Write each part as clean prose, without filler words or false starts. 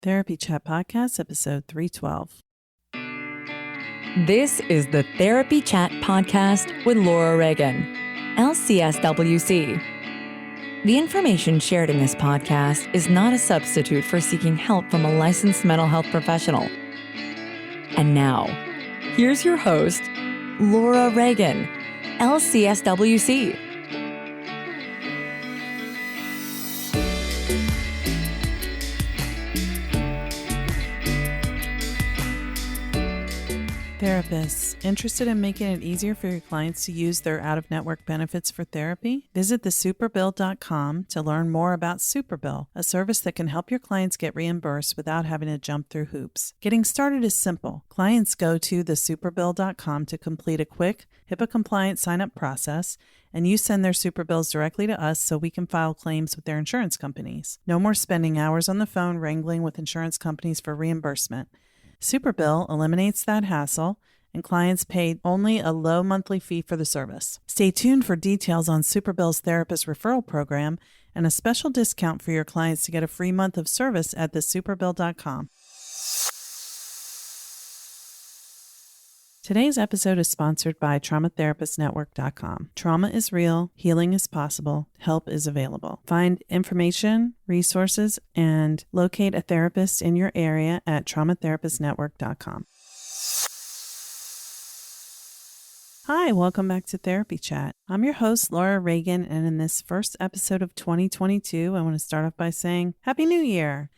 Therapy Chat Podcast, episode 312. This is the Therapy Chat Podcast with Laura Reagan, LCSWC. The information shared in this podcast is not a substitute for seeking help from a licensed mental health professional. And now, here's your host, Laura Reagan, LCSWC. Therapists, interested in making it easier for your clients to use their out-of-network benefits for therapy? Visit thesuperbill.com to learn more about Superbill, a service that can help your clients get reimbursed without having to jump through hoops. Getting started is simple. Clients go to thesuperbill.com to complete a quick, HIPAA-compliant sign-up process, and you send their super bills directly to us so we can file claims with their insurance companies. No more spending hours on the phone wrangling with insurance companies for reimbursement. Superbill eliminates that hassle, and clients pay only a low monthly fee for the service. Stay tuned for details on Superbill's therapist referral program and a special discount for your clients to get a free month of service at thesuperbill.com. Today's episode is sponsored by traumatherapistnetwork.com. Trauma is real, healing is possible, help is available. Find information, resources, and locate a therapist in your area at traumatherapistnetwork.com. Hi, welcome back to Therapy Chat. I'm your host, Laura Reagan, and in this first episode of 2022, I want to start off by saying Happy New Year.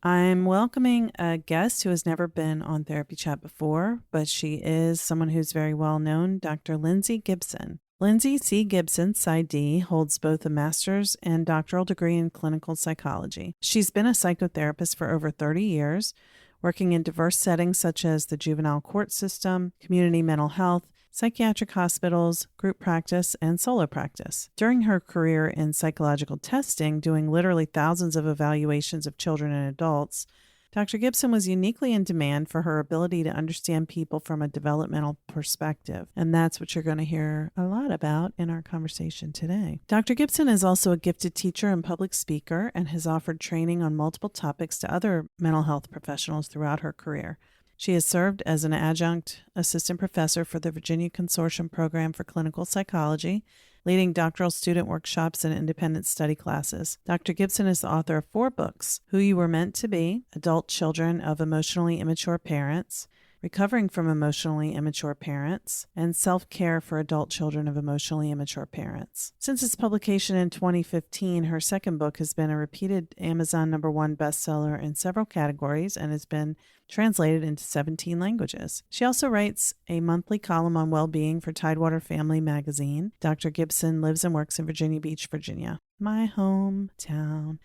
I'm welcoming a guest who has never been on Therapy Chat before, but she is someone who's very well known, Dr. Lindsay Gibson. Lindsay C. Gibson, Psy.D, holds both a Masters and Doctoral Degree in clinical psychology. She's been a psychotherapist for over 30 years, working in diverse settings such as the Juvenile Court system, community mental health, psychiatric hospitals, group practice, and solo practice. During her career in psychological testing, doing literally thousands of evaluations of children and adults, Dr. Gibson was uniquely in demand for her ability to understand people from a developmental perspective. And that's what you're going to hear a lot about in our conversation today. Dr. Gibson is also a gifted teacher and public speaker and has offered training on multiple topics to other mental health professionals throughout her career. She has served as an adjunct assistant professor for the Virginia Consortium Program for Clinical Psychology, leading doctoral student workshops and independent study classes. Dr. Gibson is the author of 4 books: Who You Were Meant to Be, Adult Children of Emotionally Immature Parents, Recovering from Emotionally Immature Parents, and Self-Care for Adult Children of Emotionally Immature Parents. Since its publication in 2015, her second book has been a repeated Amazon #1 bestseller in several categories and has been translated into 17 languages. She also writes a monthly column on well-being for Tidewater Family magazine. Dr. Gibson lives and works in Virginia Beach, Virginia, my hometown.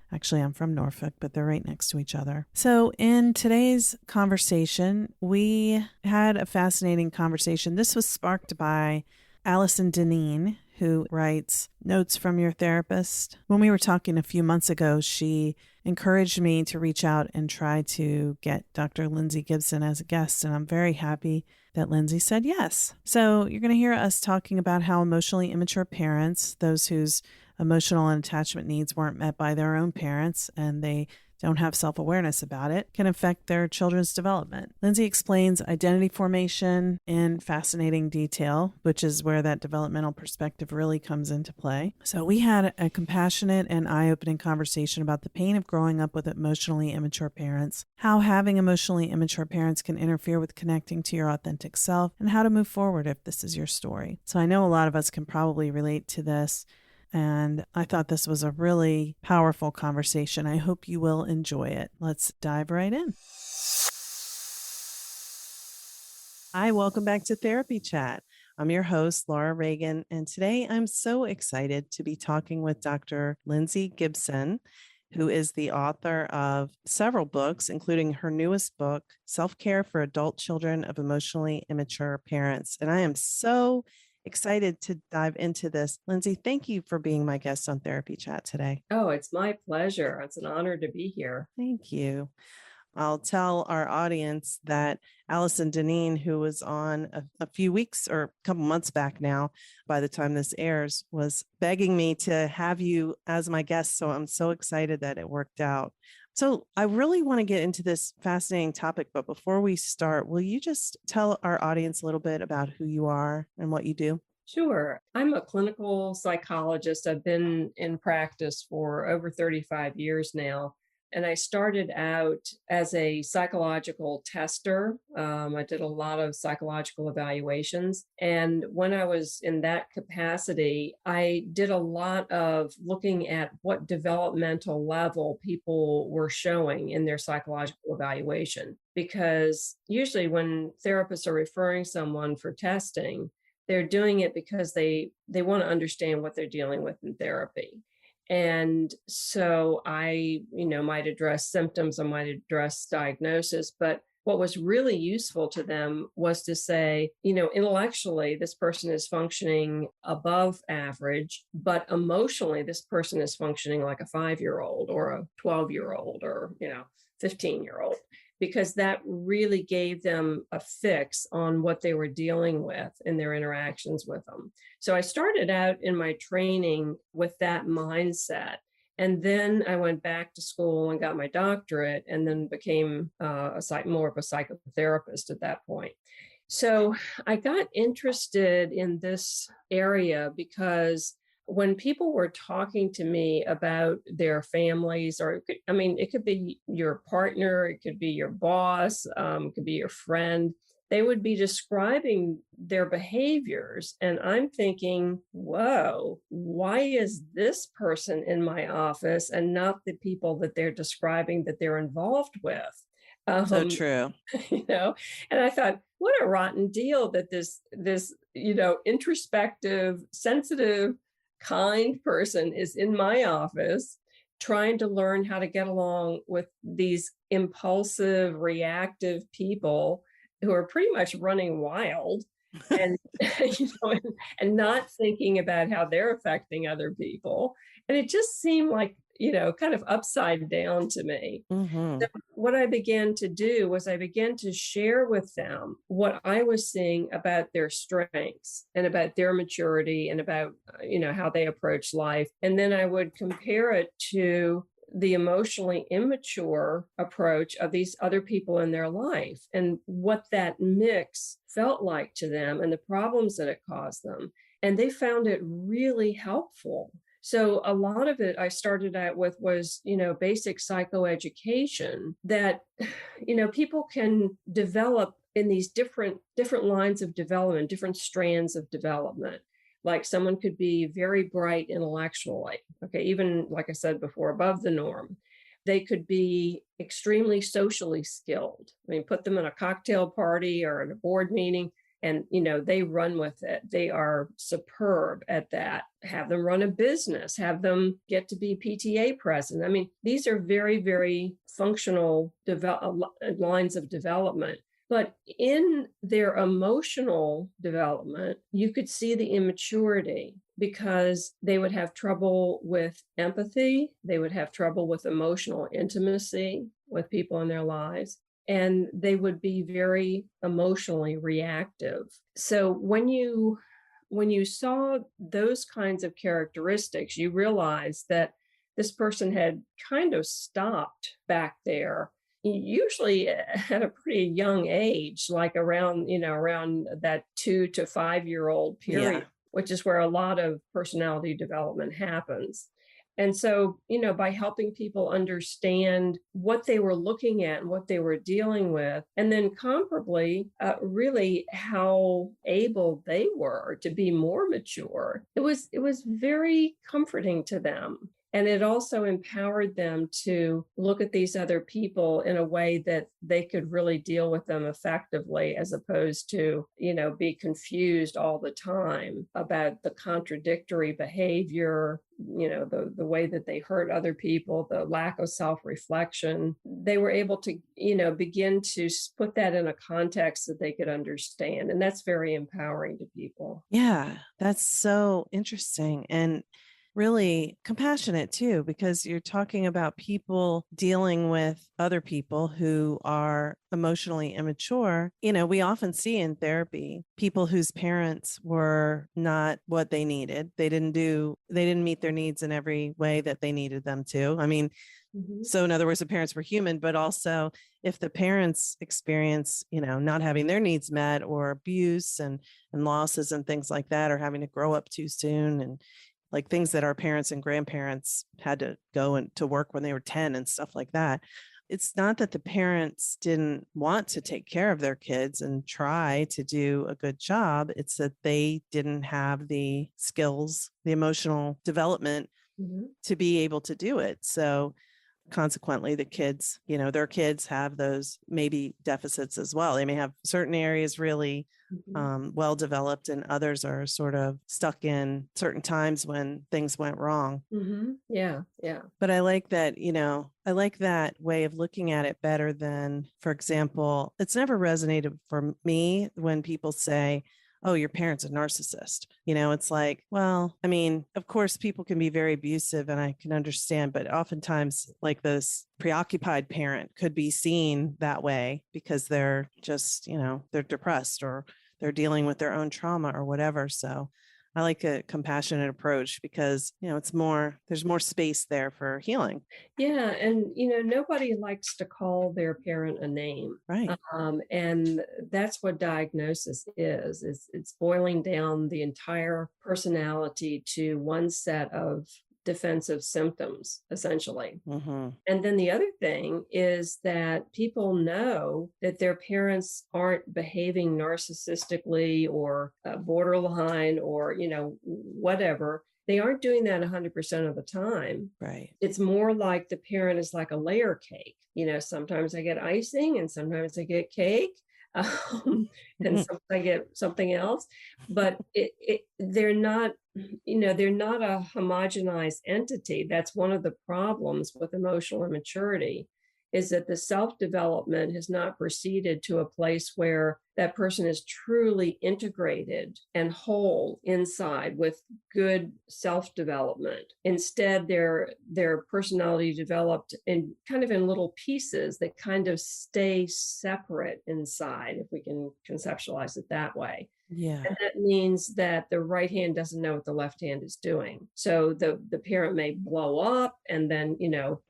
Actually, I'm from Norfolk, but they're right next to each other. So in today's conversation, we had a fascinating conversation. This was sparked by Allison Deneen, who writes Notes from Your Therapist. When we were talking a few months ago, she encouraged me to reach out and try to get Dr. Lindsay Gibson as a guest, and I'm very happy that Lindsay said yes. So you're going to hear us talking about how emotionally immature parents, those whose emotional and attachment needs weren't met by their own parents and they don't have self-awareness about it, can affect their children's development. Lindsay explains identity formation in fascinating detail, which is where that developmental perspective really comes into play. So we had a compassionate and eye-opening conversation about the pain of growing up with emotionally immature parents, how having emotionally immature parents can interfere with connecting to your authentic self, and how to move forward if this is your story. So I know a lot of us can probably relate to this, and I thought this was a really powerful conversation. I hope you will enjoy it. Let's dive right in. Hi, welcome back to Therapy Chat. I'm your host, Laura Reagan, and today I'm so excited to be talking with Dr. Lindsay Gibson, who is the author of several books, including her newest book, Self-Care for Adult Children of Emotionally Immature Parents. And I am so excited to dive into this. Lindsay, thank you for being my guest on Therapy Chat today. Oh, it's my pleasure. It's an honor to be here. Thank you. I'll tell our audience that Allison Deneen, who was on a few weeks or a couple months back now, by the time this airs, was begging me to have you as my guest. So I'm so excited that it worked out. So I really want to get into this fascinating topic, but before we start, will you just tell our audience a little bit about who you are and what you do? Sure. I'm a clinical psychologist. I've been in practice for over 35 years now. And I started out as a psychological tester. I did a lot of psychological evaluations. And when I was in that capacity, I did a lot of looking at what developmental level people were showing in their psychological evaluation. Because usually when therapists are referring someone for testing, they're doing it because they want to understand what they're dealing with in therapy. And so I, might address symptoms, I might address diagnosis, but what was really useful to them was to say, intellectually, this person is functioning above average, but emotionally, this person is functioning like a 5-year-old or a 12-year-old or, 15-year-old, because that really gave them a fix on what they were dealing with in their interactions with them. So I started out in my training with that mindset. And then I went back to school and got my doctorate and then became more of a psychotherapist at that point. So I got interested in this area because when people were talking to me about their families, or it could be your partner, it could be your boss, it could be your friend, they would be describing their behaviors. And I'm thinking, whoa, why is this person in my office and not the people that they're describing that they're involved with? So true. And I thought, what a rotten deal that this introspective, sensitive, kind person is in my office trying to learn how to get along with these impulsive, reactive people who are pretty much running wild and and not thinking about how they're affecting other people. And it just seemed like, kind of upside down to me. Mm-hmm. So what I began to do was I began to share with them what I was seeing about their strengths and about their maturity and about, how they approach life. And then I would compare it to the emotionally immature approach of these other people in their life and what that mix felt like to them and the problems that it caused them. And they found it really helpful. So a lot of it I started out with was, basic psychoeducation that, people can develop in these different lines of development, different strands of development. Like someone could be very bright intellectually, okay, even like I said before, above the norm. They could be extremely socially skilled. Put them in a cocktail party or at a board meeting, and, they run with it. They are superb at that. Have them run a business, have them get to be PTA president. These are very, very functional lines of development. But in their emotional development, you could see the immaturity because they would have trouble with empathy. They would have trouble with emotional intimacy with people in their lives. And they would be very emotionally reactive. So when you saw those kinds of characteristics, you realized that this person had kind of stopped back there, usually at a pretty young age, like around that 2 to 5-year-old period, which is where a lot of personality development happens. And so, by helping people understand what they were looking at and what they were dealing with, and then comparably, really how able they were to be more mature, it was very comforting to them. And it also empowered them to look at these other people in a way that they could really deal with them effectively, as opposed to, be confused all the time about the contradictory behavior, the way that they hurt other people, the lack of self-reflection. They were able to, begin to put that in a context that they could understand. And that's very empowering to people. Yeah, that's so interesting. And really compassionate too, because you're talking about people dealing with other people who are emotionally immature. We often see in therapy people whose parents were not what they needed. They didn't meet their needs in every way that they needed them to. So in other words, the parents were human, but also if the parents experience, not having their needs met or abuse and losses and things like that, or having to grow up too soon and like things that our parents and grandparents had to go and to work when they were 10 and stuff like that. It's not that the parents didn't want to take care of their kids and try to do a good job. It's that they didn't have the skills, the emotional development to be able to do it. So consequently, the kids, their kids have those maybe deficits as well. They may have certain areas really well developed and others are sort of stuck in certain times when things went wrong. Yeah. But I like that, I like that way of looking at it better than, for example, it's never resonated for me when people say, oh, your parent's a narcissist. It's like, well, I mean, of course, people can be very abusive and I can understand, but oftentimes like this preoccupied parent could be seen that way because they're just, they're depressed or they're dealing with their own trauma or whatever. So I like a compassionate approach because, it's more, there's more space there for healing. Yeah. And, nobody likes to call their parent a name. Right. And that's what diagnosis is. It's boiling down the entire personality to one set of defensive symptoms, essentially. And then the other thing is that people know that their parents aren't behaving narcissistically or borderline or, whatever. They aren't doing that 100% of the time. Right. It's more like the parent is like a layer cake. Sometimes I get icing and sometimes I get cake. And sometimes I get something else, but they're not, they're not a homogenized entity. That's one of the problems with emotional immaturity, is that the self-development has not proceeded to a place where that person is truly integrated and whole inside with good self-development. Instead, their personality developed in kind of in little pieces that kind of stay separate inside, if we can conceptualize it that way. Yeah. And that means that the right hand doesn't know what the left hand is doing. So the parent may blow up and then,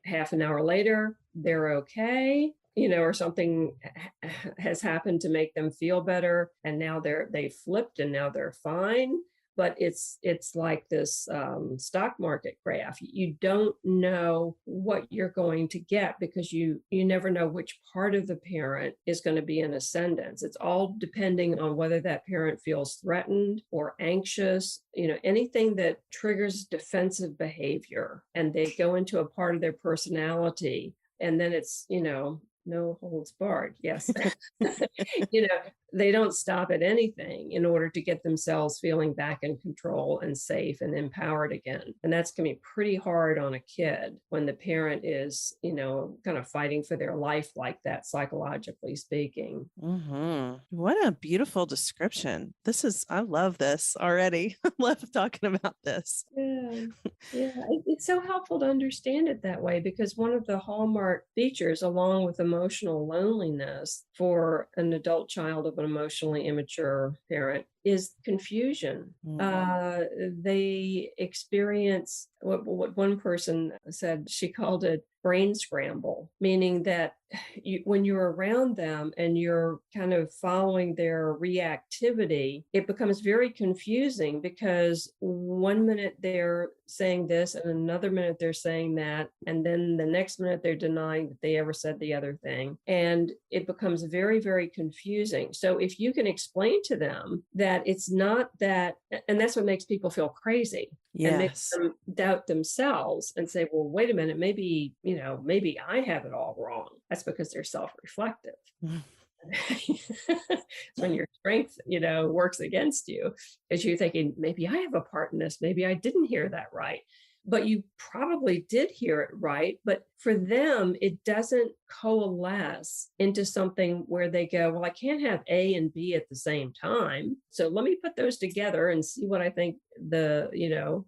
half an hour later, they're okay, or something has happened to make them feel better. And now they flipped and now they're fine. But it's like this stock market graph. You don't know what you're going to get because you never know which part of the parent is going to be in ascendance. It's all depending on whether that parent feels threatened or anxious, anything that triggers defensive behavior, and they go into a part of their personality. And then it's, no holds barred. Yes. They don't stop at anything in order to get themselves feeling back in control and safe and empowered again. And that's going to be pretty hard on a kid when the parent is, kind of fighting for their life like that, psychologically speaking. What a beautiful description. I love this already. I love talking about this. Yeah. It's so helpful to understand it that way, because one of the hallmark features, along with emotional loneliness for an adult child of an emotionally immature parent, is confusion. They experience what one person said, she called it brain scramble, meaning that when you're around them and you're kind of following their reactivity, it becomes very confusing because one minute they're saying this and another minute they're saying that. And then the next minute they're denying that they ever said the other thing. And it becomes very, very confusing. So if you can explain to them that it's not that, and that's what makes people feel crazy. Yes. And makes them doubt themselves and say, well, wait a minute, maybe I have it all wrong. That's because they're self-reflective. When your strength, works against you, as you're thinking, maybe I have a part in this, maybe I didn't hear that right. But you probably did hear it right. But for them, it doesn't coalesce into something where they go, well, I can't have A and B at the same time. So let me put those together and see what I think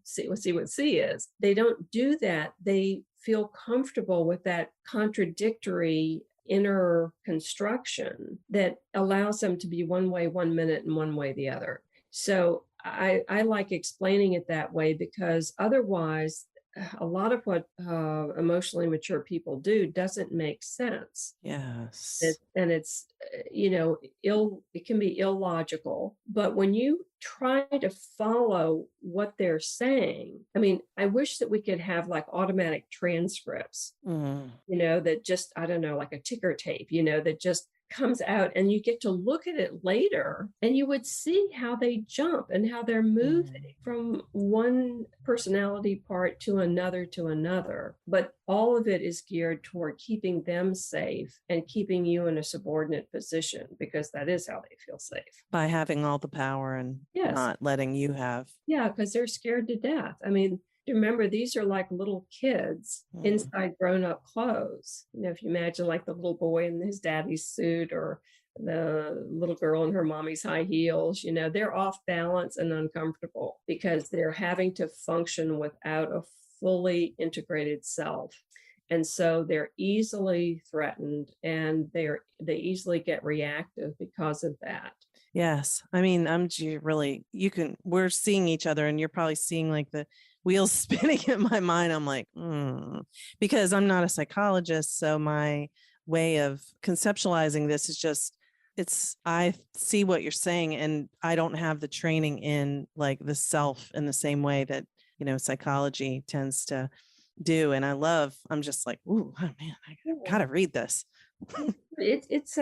see what C is. They don't do that. They feel comfortable with that contradictory inner construction that allows them to be one way one minute and one way the other. So I like explaining it that way, because otherwise a lot of what emotionally mature people do doesn't make sense. Yes. And it's, it can be illogical. But when you try to follow what they're saying, I mean, I wish that we could have like automatic transcripts, that just, I don't know, like a ticker tape, that just comes out and you get to look at it later and you would see how they jump and how they're moving from one personality part to another. But all of it is geared toward keeping them safe and keeping you in a subordinate position, because that is how they feel safe. By having all the power and not letting you have. Yeah, because they're scared to death. I mean, remember, these are like little kids inside grown-up clothes. If you imagine like the little boy in his daddy's suit, or the little girl in her mommy's high heels, they're off balance and uncomfortable because they're having to function without a fully integrated self. And so they're easily threatened, and they easily get reactive because of that. Yes. I mean, we're seeing each other, and you're probably seeing like the wheels spinning in my mind. I'm like, because I'm not a psychologist. So my way of conceptualizing this is just, I see what you're saying, and I don't have the training in like the self in the same way that, psychology tends to do. And I'm just like, ooh, oh man, I gotta read this. It's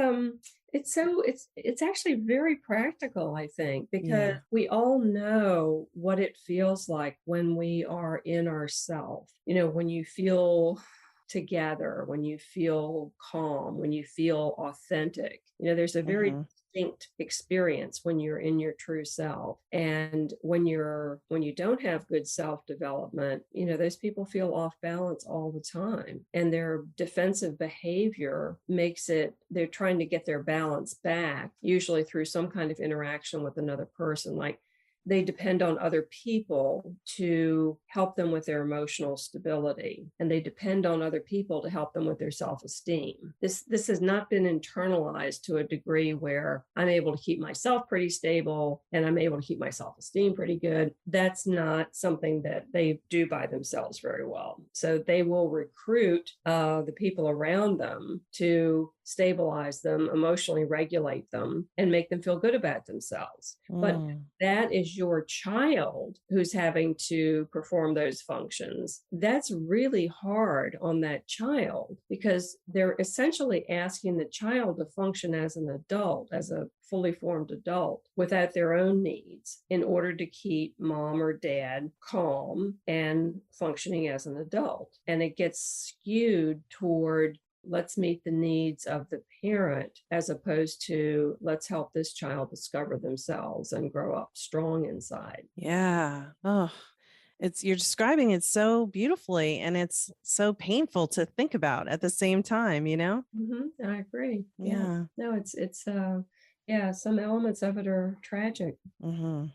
actually very practical, I think, because we all know what it feels like when we are in ourself. When you feel together, when you feel calm, when you feel authentic, there's a very distinct experience when you're in your true self. And when you don't have good self-development, those people feel off balance all the time, and their defensive behavior makes it, they're trying to get their balance back, usually through some kind of interaction with another person. Like, they depend on other people to help them with their emotional stability, and they depend on other people to help them with their self-esteem. This has not been internalized to a degree where I'm able to keep myself pretty stable and I'm able to keep my self-esteem pretty good. That's not something that they do by themselves very well. So they will recruit the people around them to stabilize them, emotionally regulate them, and make them feel good about themselves. But that is your child who's having to perform those functions. That's really hard on that child, because they're essentially asking the child to function as an adult, as a fully formed adult, without their own needs, in order to keep mom or dad calm and functioning as an adult. And it gets skewed toward, let's meet the needs of the parent, as opposed to let's help this child discover themselves and grow up strong inside. Yeah. Oh, you're describing it so beautifully, and it's so painful to think about at the same time, I agree. Yeah. No, it's some elements of it are tragic.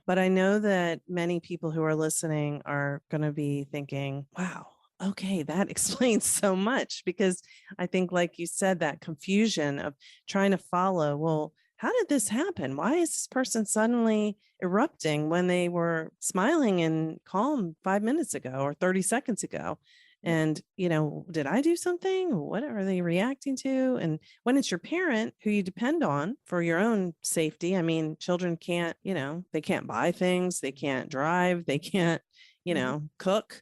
But I know that many people who are listening are going to be thinking, wow, okay, that explains so much, because I think, like you said, that confusion of trying to follow, well, how did this happen? Why is this person suddenly erupting when they were smiling and calm 5 minutes ago or 30 seconds ago? And, did I do something? What are they reacting to? And when it's your parent who you depend on for your own safety, I mean, children can't, they can't buy things, they can't drive, they can't, cook,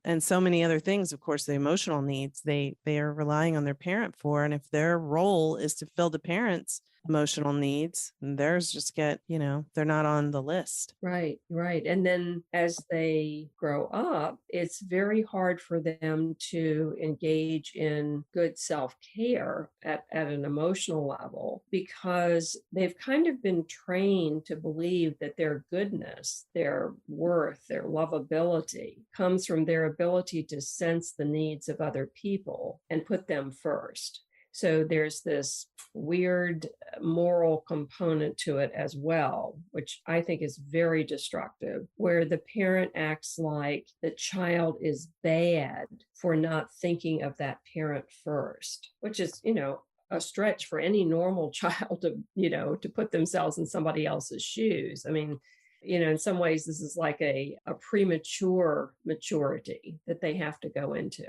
and so many other things. Of course, the emotional needs they are relying on their parent for. And if their role is to fill the parent's emotional needs, theirs just get, they're not on the list. Right. And then as they grow up, it's very hard for them to engage in good self-care at an emotional level, because they've kind of been trained to believe that their goodness, their worth, their lovability comes from their ability to sense the needs of other people and put them first. So there's this weird moral component to it as well, which I think is very destructive, where the parent acts like the child is bad for not thinking of that parent first, which is, a stretch for any normal child to put themselves in somebody else's shoes. I mean, In some ways, this is like a premature maturity that they have to go into.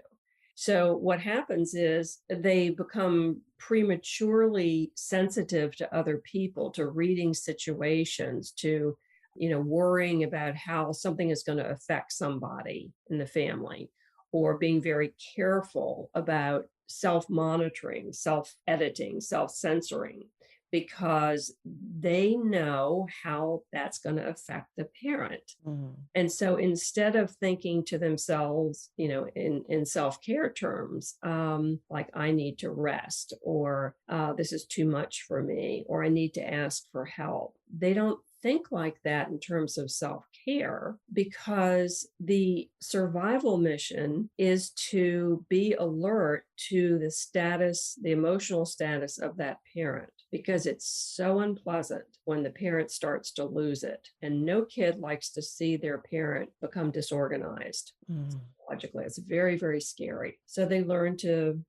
So what happens is they become prematurely sensitive to other people, to reading situations, to, worrying about how something is going to affect somebody in the family, or being very careful about self-monitoring, self-editing, self-censoring, because they know how that's going to affect the parent. And so instead of thinking to themselves, in self-care terms, like I need to rest, or this is too much for me, or I need to ask for help, they don't think like that in terms of self-care, because the survival mission is to be alert to the emotional status of that parent, because it's so unpleasant when the parent starts to lose it. And no kid likes to see their parent become disorganized. Logically, it's very, very scary. So they learn to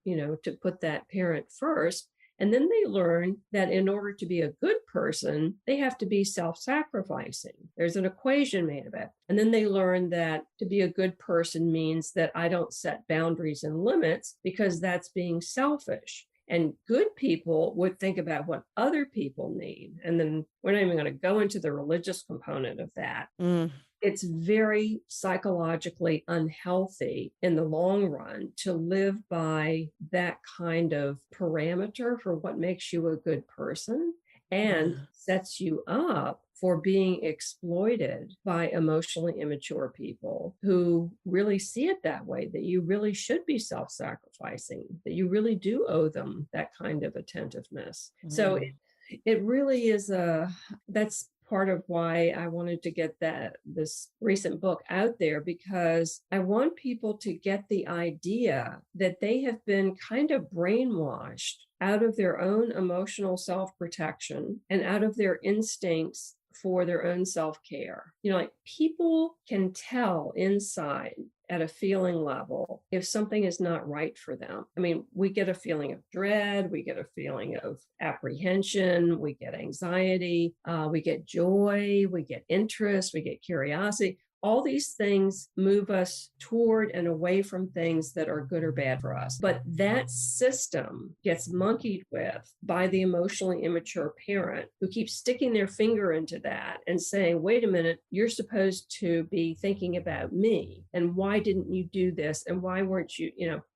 put that parent first. And then they learn that in order to be a good person, they have to be self-sacrificing. There's an equation made of it. And then they learn that to be a good person means that I don't set boundaries and limits, because that's being selfish. And good people would think about what other people need. And then we're not even going to go into the religious component of that. It's very psychologically unhealthy in the long run to live by that kind of parameter for what makes you a good person, and sets you up for being exploited by emotionally immature people who really see it that way, that you really should be self-sacrificing, that you really do owe them that kind of attentiveness. So it really is that's part of why I wanted to get this recent book out there, because I want people to get the idea that they have been kind of brainwashed out of their own emotional self-protection and out of their instincts for their own self-care. Like, people can tell inside at a feeling level if something is not right for them. I mean, we get a feeling of dread, we get a feeling of apprehension, we get anxiety, we get joy, we get interest, we get curiosity. All these things move us toward and away from things that are good or bad for us. But that system gets monkeyed with by the emotionally immature parent, who keeps sticking their finger into that and saying, wait a minute, you're supposed to be thinking about me. And why didn't you do this? And why weren't you,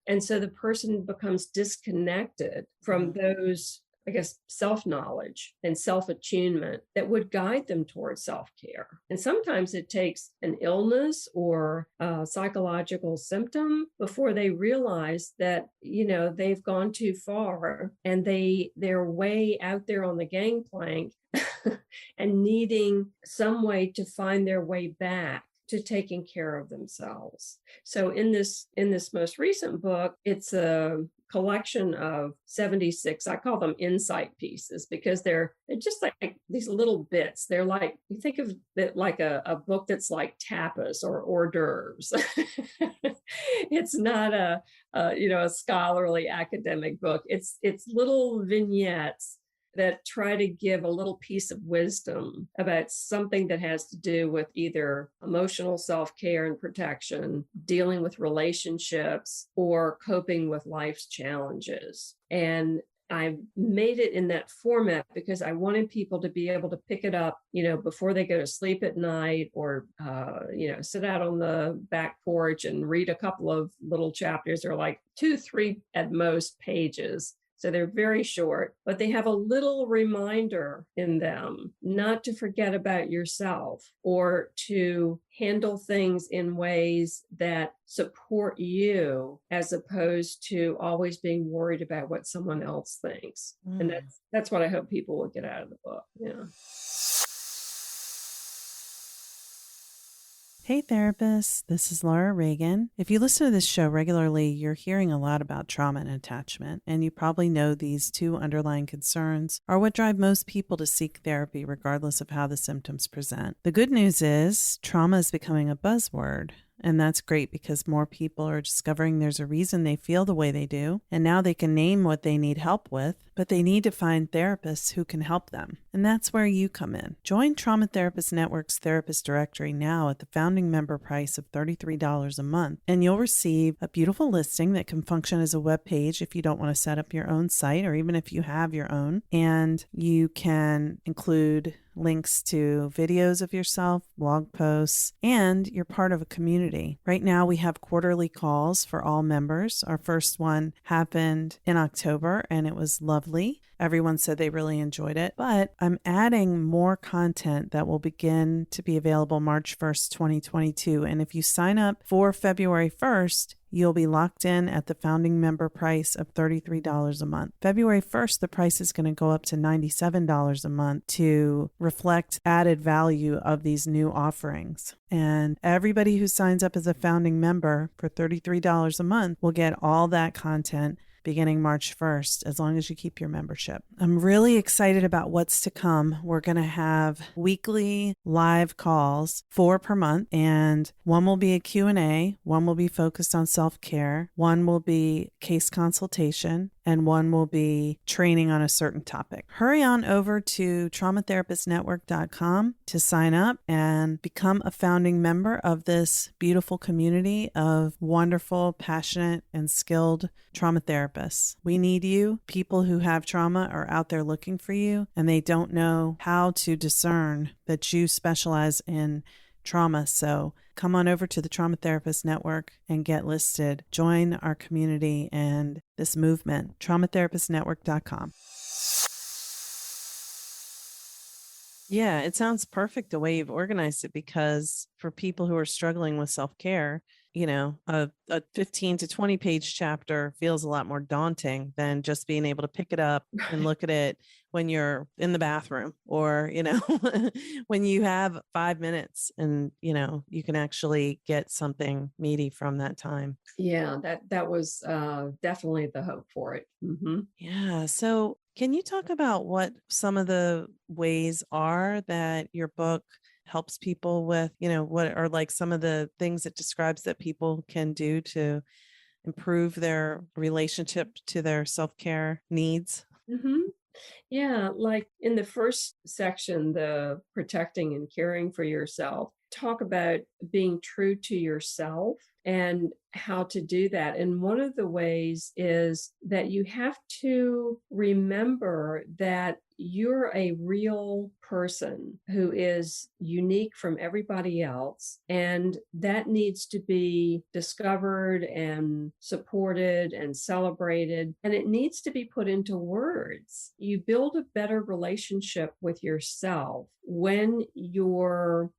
And so the person becomes disconnected from those, I guess, self-knowledge and self-attunement that would guide them towards self-care. And sometimes it takes an illness or a psychological symptom before they realize that, they've gone too far, and they're way out there on the gangplank and needing some way to find their way back to taking care of themselves. So in this most recent book, it's a collection of 76, I call them insight pieces, because they're just like these little bits. They're like, you think of it like a book that's like tapas or hors d'oeuvres. It's not a scholarly academic book. It's little vignettes that try to give a little piece of wisdom about something that has to do with either emotional self-care and protection, dealing with relationships, or coping with life's challenges. And I made it in that format because I wanted people to be able to pick it up, before they go to sleep at night, or, sit out on the back porch and read a couple of little chapters. They're like 2-3 at most pages. So they're very short, but they have a little reminder in them not to forget about yourself, or to handle things in ways that support you, as opposed to always being worried about what someone else thinks. And that's what I hope people will get out of the book. Yeah. Hey therapists, this is Laura Reagan. If you listen to this show regularly, you're hearing a lot about trauma and attachment, and you probably know these two underlying concerns are what drive most people to seek therapy, regardless of how the symptoms present. The good news is trauma is becoming a buzzword. And that's great because more people are discovering there's a reason they feel the way they do. And now they can name what they need help with, but they need to find therapists who can help them. And that's where you come in. Join Trauma Therapist Network's therapist directory now at the founding member price of $33 a month. And you'll receive a beautiful listing that can function as a web page if you don't want to set up your own site, or even if you have your own. And you can include links to videos of yourself, blog posts, and you're part of a community. Right now, we have quarterly calls for all members. Our first one happened in October, and it was lovely. Everyone said they really enjoyed it, but I'm adding more content that will begin to be available March 1st, 2022. And if you sign up for February 1st, you'll be locked in at the founding member price of $33 a month. February 1st, the price is going to go up to $97 a month to reflect added value of these new offerings. And everybody who signs up as a founding member for $33 a month will get all that content beginning March 1st, as long as you keep your membership. I'm really excited about what's to come. We're going to have weekly live calls, 4 per month, and one will be a Q&A, one will be focused on self-care, one will be case consultation, and one will be training on a certain topic. Hurry on over to traumatherapistnetwork.com to sign up and become a founding member of this beautiful community of wonderful, passionate, and skilled trauma therapists. We need you. People who have trauma are out there looking for you, and they don't know how to discern that you specialize in trauma. So come on over to the Trauma Therapist Network and get listed. Join our community and this movement, traumatherapistnetwork.com. Yeah, it sounds perfect the way you've organized it, because for people who are struggling with self-care, you know, a 15 to 20 page chapter feels a lot more daunting than just being able to pick it up and look at it when you're in the bathroom, or, you know, when you have 5 minutes and, you know, you can actually get something meaty from that time. Yeah, that was definitely the hope for it. Mm-hmm. Yeah. So can you talk about what some of the ways are that your book helps people with, you know, what are like some of the things it describes that people can do to improve their relationship to their self-care needs? Mm-hmm. Yeah, like in the first section, the protecting and caring for yourself, talk about being true to yourself and how to do that. And one of the ways is that you have to remember that you're a real person who is unique from everybody else. And that needs to be discovered and supported and celebrated. And it needs to be put into words. You build a better relationship with yourself when you're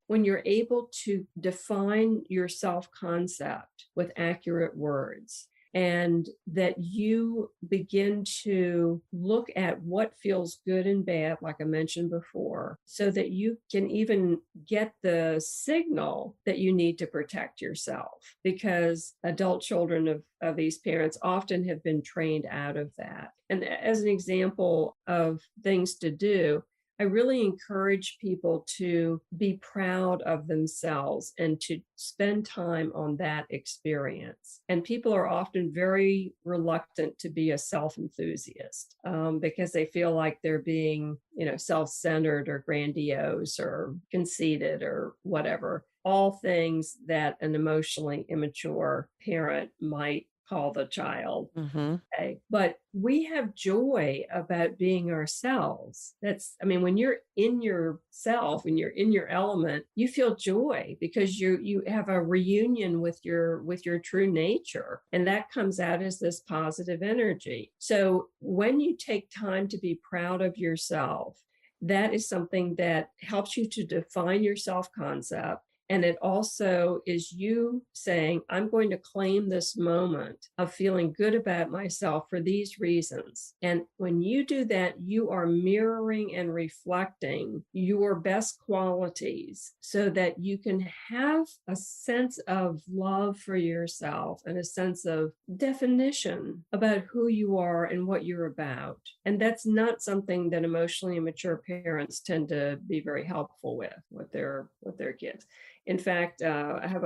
able to define your self-concept with accurate words, and that you begin to look at what feels good and bad, like I mentioned before, so that you can even get the signal that you need to protect yourself, because adult children of these parents often have been trained out of that. And as an example of things to do, I really encourage people to be proud of themselves and to spend time on that experience. And people are often very reluctant to be a self-enthusiast because they feel like they're being, you know, self-centered or grandiose or conceited or whatever. All things that an emotionally immature parent might call the child. Mm-hmm. Okay. But we have joy about being ourselves. When you're in yourself and you're in your element, you feel joy because you have a reunion with your true nature. And that comes out as this positive energy. So when you take time to be proud of yourself, that is something that helps you to define your self-concept. And it also is you saying, I'm going to claim this moment of feeling good about myself for these reasons. And when you do that, you are mirroring and reflecting your best qualities so that you can have a sense of love for yourself and a sense of definition about who you are and what you're about. And that's not something that emotionally immature parents tend to be very helpful with their kids. In fact, I have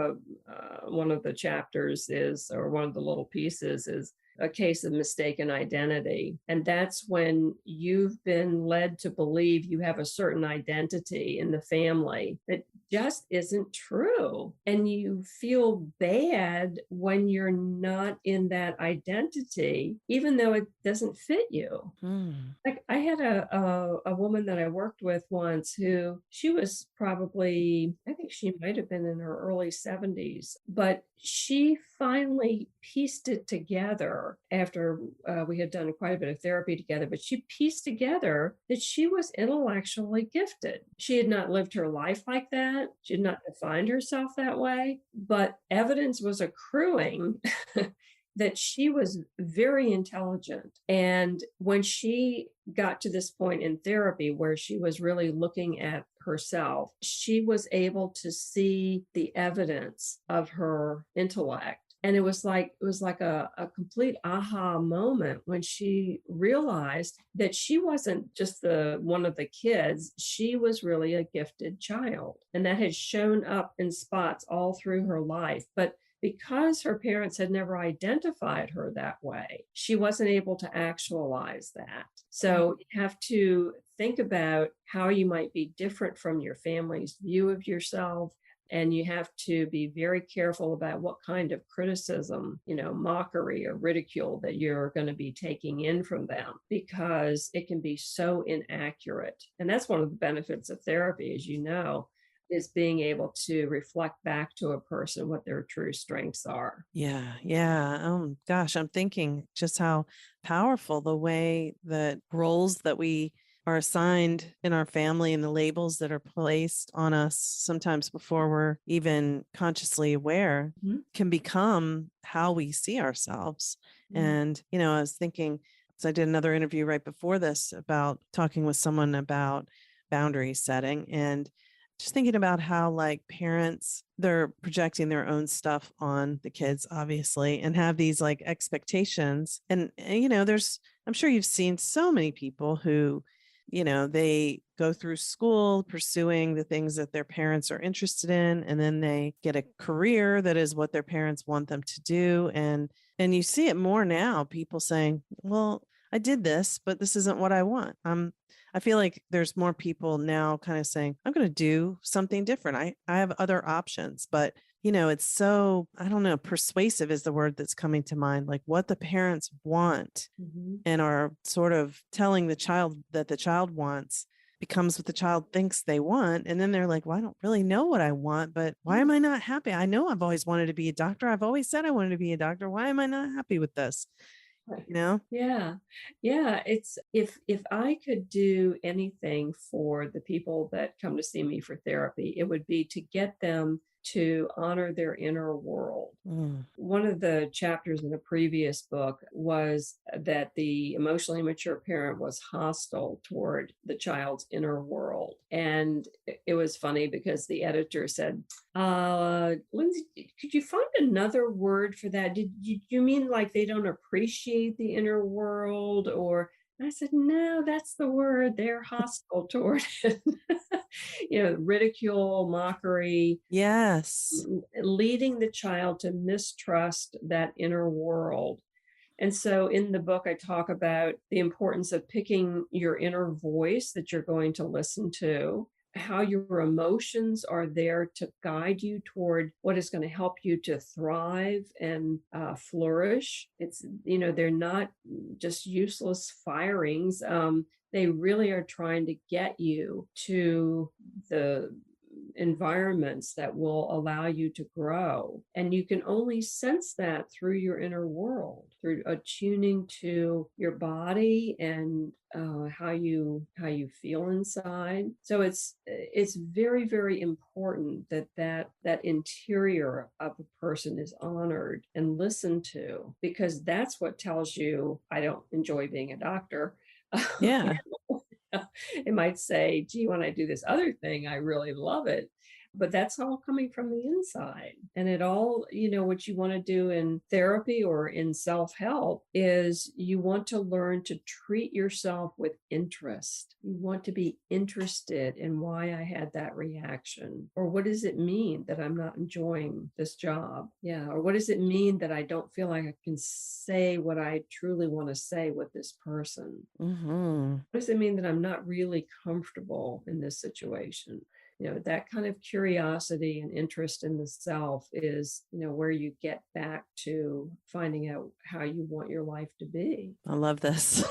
one of the chapters or one of the little pieces is a case of mistaken identity. And that's when you've been led to believe you have a certain identity in the family that just isn't true. And you feel bad when you're not in that identity, even though it doesn't fit you. Like I had a woman that I worked with once who she was probably, I think she might have been in her early 70s, but she finally pieced it together after we had done quite a bit of therapy together, but she pieced together that she was intellectually gifted. She had not lived her life like that. She had not defined herself that way, but evidence was accruing that she was very intelligent. And when she got to this point in therapy where she was really looking at herself, she was able to see the evidence of her intellect. And it was like a complete aha moment when she realized that she wasn't just one of the kids. She was really a gifted child. And that had shown up in spots all through her life. But because her parents had never identified her that way, she wasn't able to actualize that. So you have to think about how you might be different from your family's view of yourself. And you have to be very careful about what kind of criticism, mockery or ridicule that you're going to be taking in from them, because it can be so inaccurate. And that's one of the benefits of therapy, as you know, is being able to reflect back to a person what their true strengths are. Yeah. Yeah. Oh gosh, I'm thinking just how powerful the way that roles that we are assigned in our family and the labels that are placed on us sometimes before we're even consciously aware can become how we see ourselves. And, I was thinking, so I did another interview right before this about talking with someone about boundary setting, and just thinking about how like parents, they're projecting their own stuff on the kids, obviously, and have these like expectations. And I'm sure you've seen so many people who, they go through school pursuing the things that their parents are interested in, and then they get a career that is what their parents want them to do. And you see it more now, people saying, well, I did this, but this isn't what I want. I feel like there's more people now kind of saying, I'm going to do something different. I have other options, but it's so, I don't know, persuasive is the word that's coming to mind, like what the parents want and are sort of telling the child that the child wants becomes what the child thinks they want. And then they're like, well, I don't really know what I want, but why am I not happy? I know I've always wanted to be a doctor. I've always said I wanted to be a doctor. Why am I not happy with this? Yeah. It's if I could do anything for the people that come to see me for therapy, it would be to get them to honor their inner world. One of the chapters in a previous book was that the emotionally immature parent was hostile toward the child's inner world. And it was funny because the editor said, Lindsay, could you find another word for that? Did you mean like they don't appreciate the inner world? Or I said, no, that's the word. They're hostile toward it. Ridicule, mockery. Yes. Leading the child to mistrust that inner world. And so in the book, I talk about the importance of picking your inner voice that you're going to listen to, how your emotions are there to guide you toward what is going to help you to thrive and flourish. It's, they're not just useless firings. They really are trying to get you to the environments that will allow you to grow. And you can only sense that through your inner world, through attuning to your body and how you feel inside. So it's very, very important that interior of a person is honored and listened to, because that's what tells you, I don't enjoy being a doctor. Yeah. It might say, gee, when I do this other thing, I really love it. But that's all coming from the inside. And it all, what you want to do in therapy or in self-help is you want to learn to treat yourself with interest. You want to be interested in why I had that reaction, or what does it mean that I'm not enjoying this job? Yeah. Or what does it mean that I don't feel like I can say what I truly want to say with this person? What does it mean that I'm not really comfortable in this situation? That kind of curiosity and interest in the self is, where you get back to finding out how you want your life to be. I love this.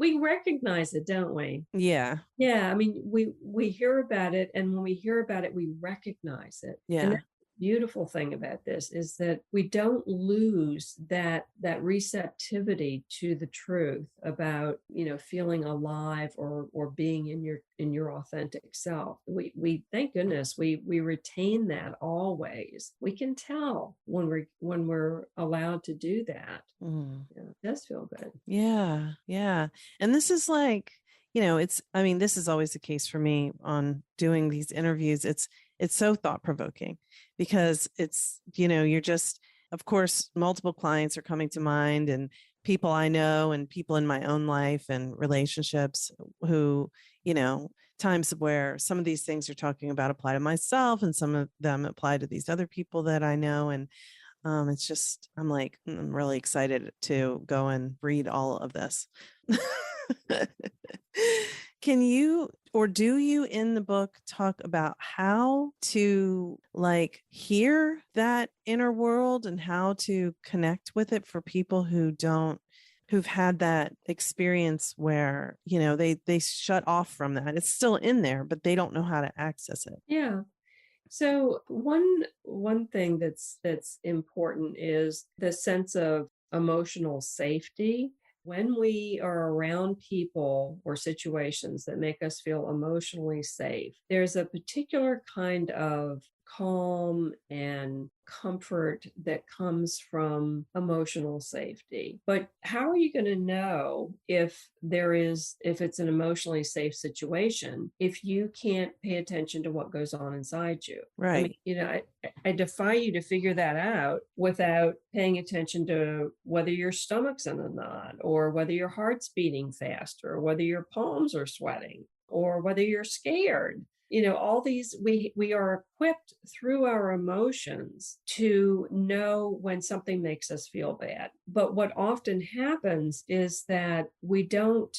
We recognize it, don't we? Yeah. Yeah. I mean, we hear about it, and when we hear about it, we recognize it. Yeah. And beautiful thing about this is that we don't lose that receptivity to the truth about feeling alive or being in your authentic self. We thank goodness we retain that always. We can tell when we're allowed to do that. It does feel good. Yeah. And this is like, this is always the case for me on doing these interviews. It's so thought-provoking because it's, you're just, of course, multiple clients are coming to mind, and people I know and people in my own life and relationships who, times where some of these things you're talking about apply to myself and some of them apply to these other people that I know. And it's just, I'm really excited to go and read all of this. Can you, or do you in the book talk about how to hear that inner world and how to connect with it for people who've had that experience where, they shut off from that? It's still in there, but they don't know how to access it. Yeah. So one thing that's important is the sense of emotional safety. When we are around people or situations that make us feel emotionally safe, there's a particular kind of calm and comfort that comes from emotional safety. But how are you going to know if it's an emotionally safe situation if you can't pay attention to what goes on inside you? Right. I mean, I defy you to figure that out without paying attention to whether your stomach's in a knot, or whether your heart's beating faster, or whether your palms are sweating, or whether you're scared. All these, we are equipped through our emotions to know when something makes us feel bad. But what often happens is that we don't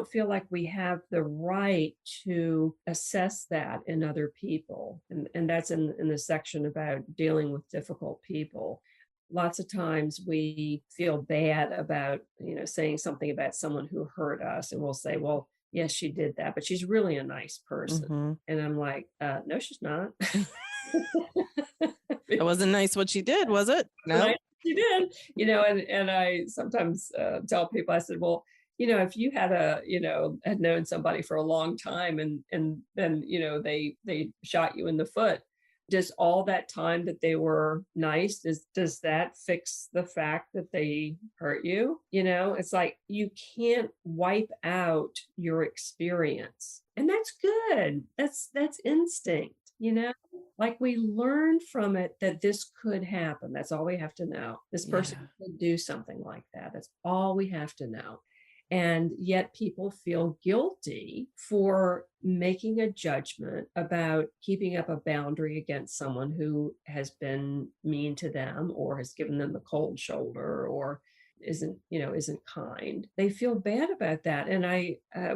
feel like we have the right to assess that in other people. And that's in the section about dealing with difficult people. Lots of times we feel bad about, saying something about someone who hurt us, and we'll say, well, yes, she did that, but she's really a nice person. And I'm like, no, she's not. It wasn't nice what she did, was it? No, she did. And I sometimes tell people, I said, well, if you had had known somebody for a long time, and then they shot you in the foot, does all that time that they were nice, does that fix the fact that they hurt you? It's like you can't wipe out your experience. And that's good. That's instinct, like we learn from it that this could happen. That's all we have to know. This person could do something like that. That's all we have to know. And yet people feel guilty for making a judgment about keeping up a boundary against someone who has been mean to them, or has given them the cold shoulder, or isn't kind. They feel bad about that. And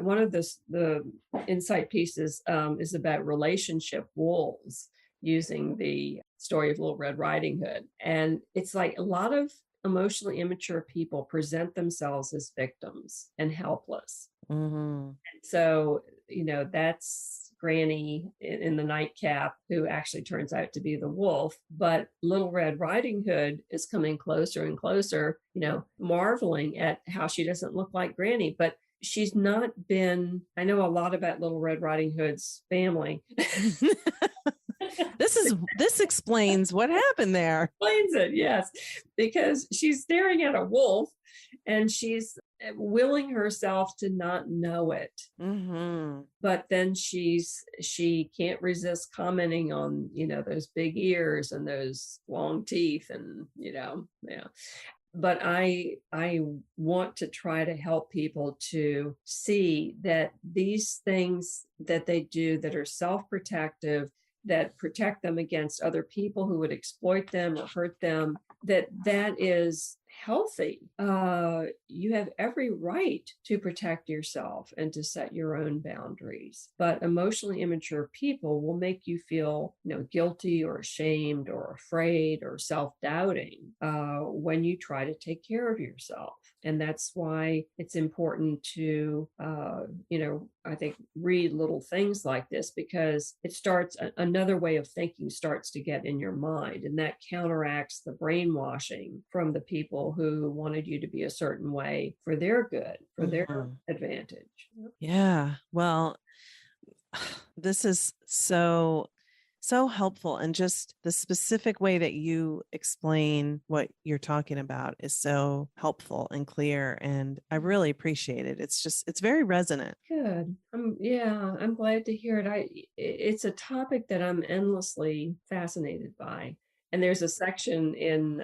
one of the insight pieces is about relationship wolves, using the story of Little Red Riding Hood. And it's like a lot of emotionally immature people present themselves as victims and helpless. And so, that's Granny in the nightcap, who actually turns out to be the wolf. But Little Red Riding Hood is coming closer and closer, marveling at how she doesn't look like Granny. But she's not been, I know a lot about Little Red Riding Hood's family. This explains what happened there. Explains it, yes, because she's staring at a wolf, And she's willing herself to not know it. Mm-hmm. But then she can't resist commenting on, those big ears and those long teeth and, yeah. But I want to try to help people to see that these things that they do that are self-protective, that protect them against other people who would exploit them or hurt them, that is healthy. You have every right to protect yourself and to set your own boundaries. But emotionally immature people will make you feel, guilty or ashamed or afraid or self-doubting when you try to take care of yourself. And that's why it's important to, I think, read little things like this, because it starts, another way of thinking starts to get in your mind. And that counteracts the brainwashing from the people who wanted you to be a certain way for their good, for their advantage. Yeah. Well, this is so helpful. And just the specific way that you explain what you're talking about is so helpful and clear. And I really appreciate it. It's very resonant. Good. I'm glad to hear it. It's a topic that I'm endlessly fascinated by. And there's a section in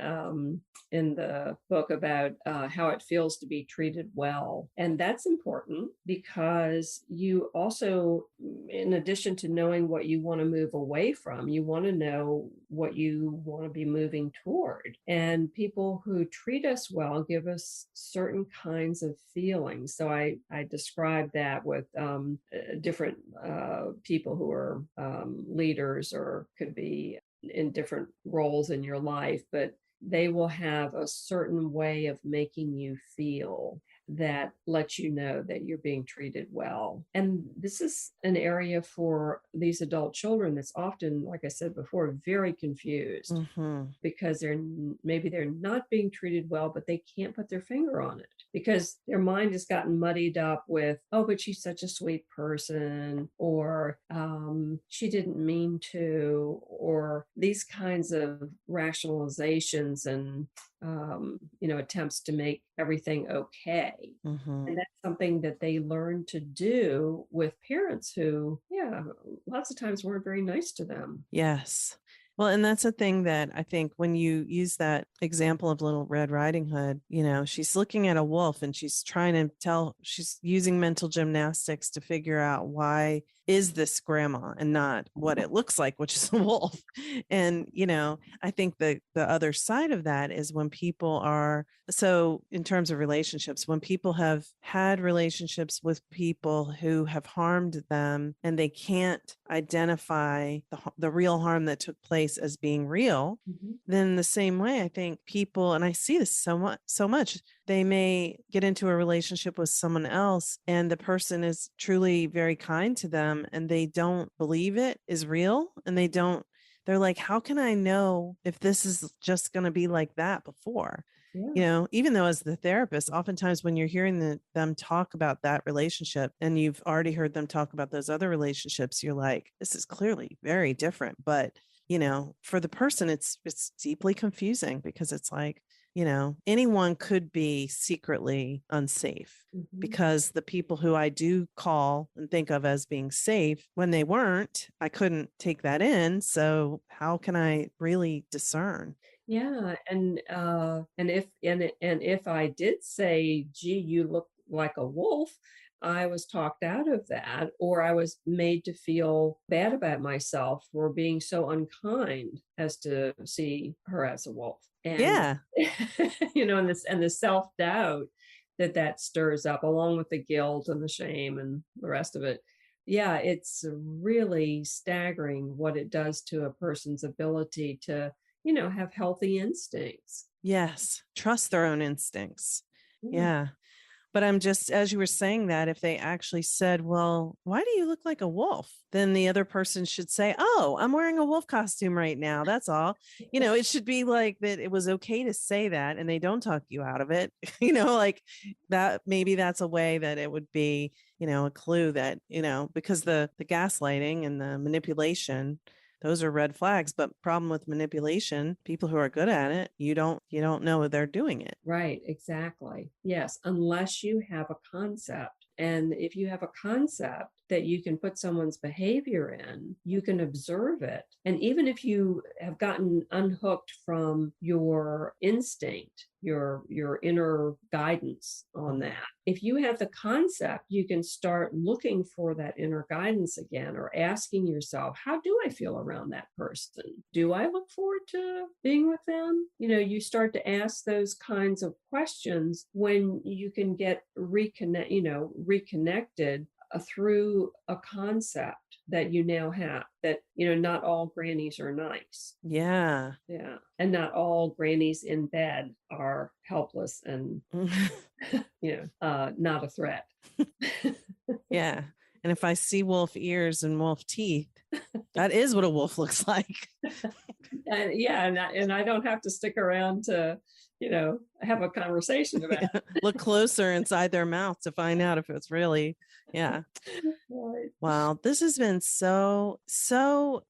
the book about how it feels to be treated well. And that's important because you also, in addition to knowing what you want to move away from, you want to know what you want to be moving toward. And people who treat us well give us certain kinds of feelings. So I describe that with different people who are leaders or could be in different roles in your life, but they will have a certain way of making you feel that lets you know that you're being treated well. And this is an area for these adult children that's often, like I said before, very confused because maybe they're not being treated well, but they can't put their finger on it because their mind has gotten muddied up with, oh, but she's such a sweet person, or she didn't mean to, or these kinds of rationalizations and attempts to make everything okay. And that's something that they learn to do with parents who, lots of times weren't very nice to them. Yes. Well, and that's a thing that I think when you use that example of Little Red Riding Hood, she's looking at a wolf and she's using mental gymnastics to figure out why is this grandma and not what it looks like, which is a wolf. And, I think the other side of that is when people are, so in terms of relationships, when people have had relationships with people who have harmed them and they can't identify the real harm that took place as being real, then the same way, I think people, and I see this so much, they may get into a relationship with someone else and the person is truly very kind to them and they don't believe it is real. And they're like, how can I know if this is just going to be like that before? Yeah. Even though as the therapist, oftentimes when you're hearing them talk about that relationship and you've already heard them talk about those other relationships, you're like, this is clearly very different. But, for the person, it's deeply confusing because it's like, anyone could be secretly unsafe because the people who I do call and think of as being safe, when they weren't, I couldn't take that in. So how can I really discern? Yeah. And if I did say, gee, you look like a wolf, I was talked out of that, or I was made to feel bad about myself for being so unkind as to see her as a wolf. And, yeah. and the self-doubt that stirs up, along with the guilt and the shame and the rest of it. Yeah, it's really staggering what it does to a person's ability to, have healthy instincts. Yes. Trust their own instincts. Yeah. But I'm just, as you were saying that, if they actually said, well, why do you look like a wolf? Then the other person should say, oh, I'm wearing a wolf costume right now. That's all. It should be like that. It was okay to say that and they don't talk you out of it, like that. Maybe that's a way that it would be, a clue that, because the gaslighting and the manipulation those are red flags. But problem with manipulation, people who are good at it, you don't know they're doing it. Right, exactly. Yes, unless you have a concept. And if you have a concept that you can put someone's behavior in, you can observe it. And even if you have gotten unhooked from your instinct, your inner guidance on that, if you have the concept, you can start looking for that inner guidance again, or asking yourself, how do I feel around that person? Do I look forward to being with them? You start to ask those kinds of questions when you can get reconnected through a concept that you now have, that not all grannies are nice. Yeah. And not all grannies in bed are helpless and not a threat. Yeah. And if I see wolf ears and wolf teeth, that is what a wolf looks like. And I don't have to stick around to have a conversation about it. Look closer inside their mouth to find out if it's really, yeah. Right. Wow. This has been so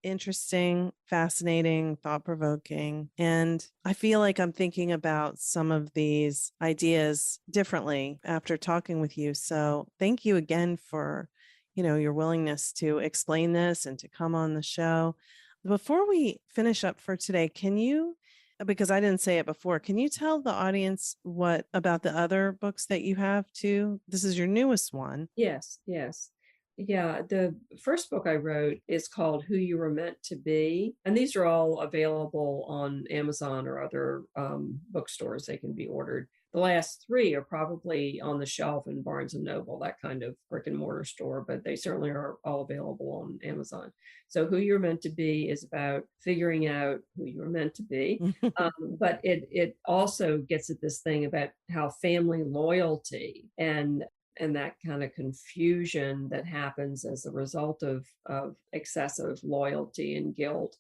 interesting, fascinating, thought-provoking. And I feel like I'm thinking about some of these ideas differently after talking with you. So thank you again for, your willingness to explain this and to come on the show. Before we finish up for today, because I didn't say it before, can you tell the audience what about the other books that you have too? This is your newest one. Yes. Yeah, the first book I wrote is called Who You Were Meant to Be. And these are all available on Amazon or other bookstores. They can be ordered. The last three are probably on the shelf in Barnes and Noble, that kind of brick and mortar store, but they certainly are all available on Amazon. So Who You're Meant to Be is about figuring out who you're meant to be. But it also gets at this thing about how family loyalty and that kind of confusion that happens as a result of excessive loyalty and guilt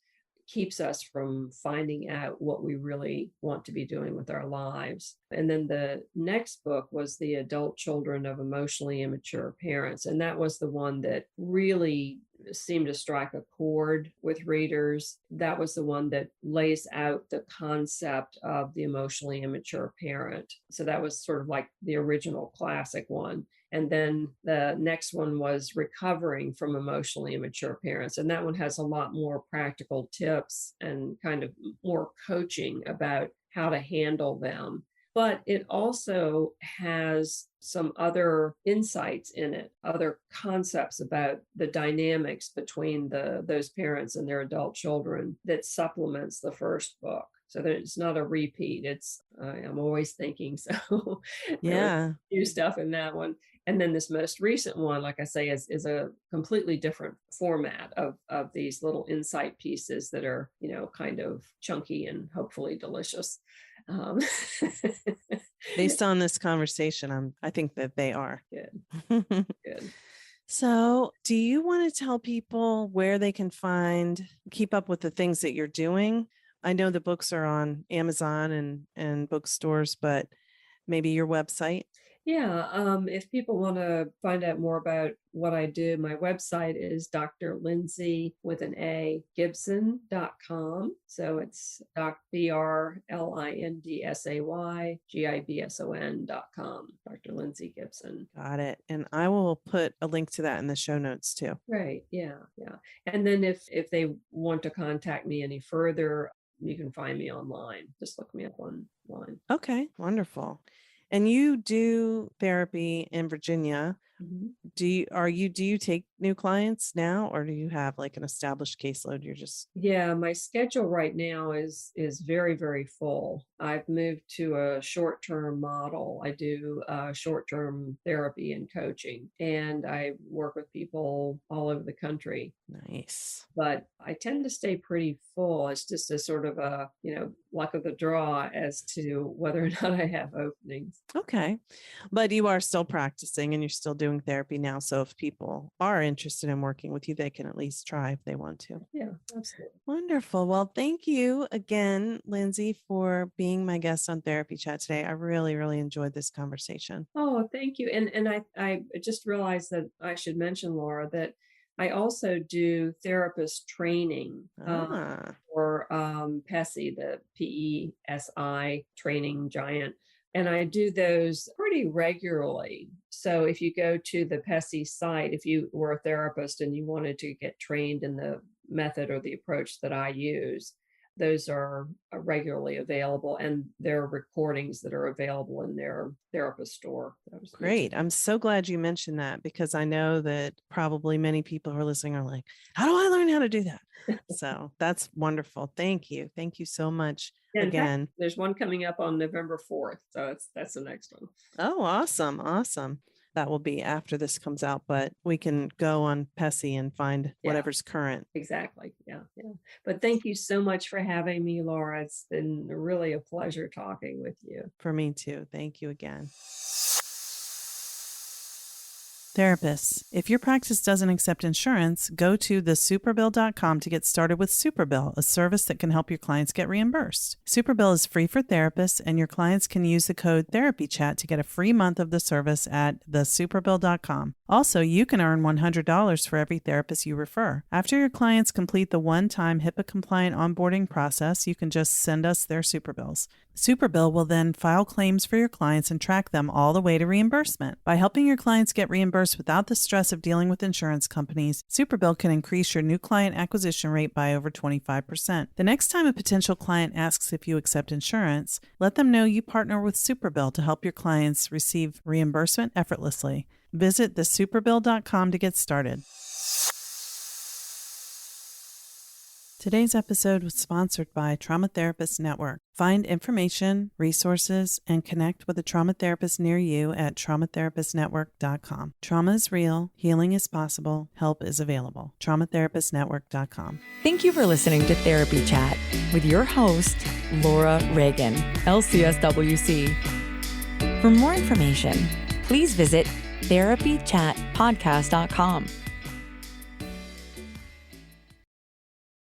keeps us from finding out what we really want to be doing with our lives. And then the next book was The Adult Children of Emotionally Immature Parents. And that was the one that really seemed to strike a chord with readers. That was the one that lays out the concept of the emotionally immature parent. So that was sort of like the original classic one. And then the next one was Recovering from Emotionally Immature Parents. And that one has a lot more practical tips and kind of more coaching about how to handle them. But it also has some other insights in it, other concepts about the dynamics between those parents and their adult children that supplements the first book. So that it's not a repeat. I'm always thinking. So yeah, new stuff in that one. And then this most recent one, like I say, is a completely different format of these little insight pieces that are, kind of chunky and hopefully delicious. Based on this conversation, I think that they are. Good. Good. So do you want to tell people where they can keep up with the things that you're doing? I know the books are on Amazon and bookstores, but maybe your website? Yeah, if people want to find out more about what I do, my website is Dr. Lindsay with an A, Gibson.com. So it's BrLindsayGibson.com, Dr. Lindsay Gibson. Got it. And I will put a link to that in the show notes too. Right. Yeah. And then if they want to contact me any further, you can find me online. Just look me up online. Okay, wonderful. And you do therapy in Virginia. Mm-hmm. Do you take new clients now, or do you have like an established caseload? Yeah, my schedule right now is very, very full. I've moved to a short-term model. I do short-term therapy and coaching, and I work with people all over the country. Nice. But I tend to stay pretty full. It's just a sort of a, luck of the draw as to whether or not I have openings. Okay. But you are still practicing and you're still doing therapy now. So if people are interested in working with you, they can at least try if they want to. Yeah, absolutely. Wonderful. Well, thank you again, Lindsay, for being my guest on Therapy Chat today. I really, really enjoyed this conversation. Oh, thank you. And I just realized that I should mention, Laura, that I also do therapist training for PESI, the PESI training giant. And I do those pretty regularly. So if you go to the PESI site, if you were a therapist and you wanted to get trained in the method or the approach that I use, those are regularly available, and there are recordings that are available in their therapist store. Great. I'm so glad you mentioned that, because I know that probably many people who are listening are like, how do I learn how to do that? So that's wonderful. Thank you. Thank you so much. Again, there's one coming up on November 4th. So that's the next one. Oh, awesome. Awesome. That will be after this comes out, but we can go on PESI and find whatever's current. Exactly. Yeah. But thank you so much for having me, Laura. It's been really a pleasure talking with you. For me too. Thank you again. Therapists, if your practice doesn't accept insurance, go to thesuperbill.com to get started with Superbill, a service that can help your clients get reimbursed. Superbill is free for therapists, and your clients can use the code TherapyChat to get a free month of the service at thesuperbill.com. Also, you can earn $100 for every therapist you refer. After your clients complete the one-time HIPAA-compliant onboarding process, you can just send us their Superbills. Superbill will then file claims for your clients and track them all the way to reimbursement. By helping your clients get reimbursed without the stress of dealing with insurance companies, Superbill can increase your new client acquisition rate by over 25%. The next time a potential client asks if you accept insurance, let them know you partner with Superbill to help your clients receive reimbursement effortlessly. Visit thesuperbill.com to get started. Today's episode was sponsored by Trauma Therapist Network. Find information, resources, and connect with a trauma therapist near you at traumatherapistnetwork.com. Trauma is real, healing is possible, help is available. traumatherapistnetwork.com. Thank you for listening to Therapy Chat with your host, Laura Reagan, LCSWC. For more information, please visit therapychatpodcast.com.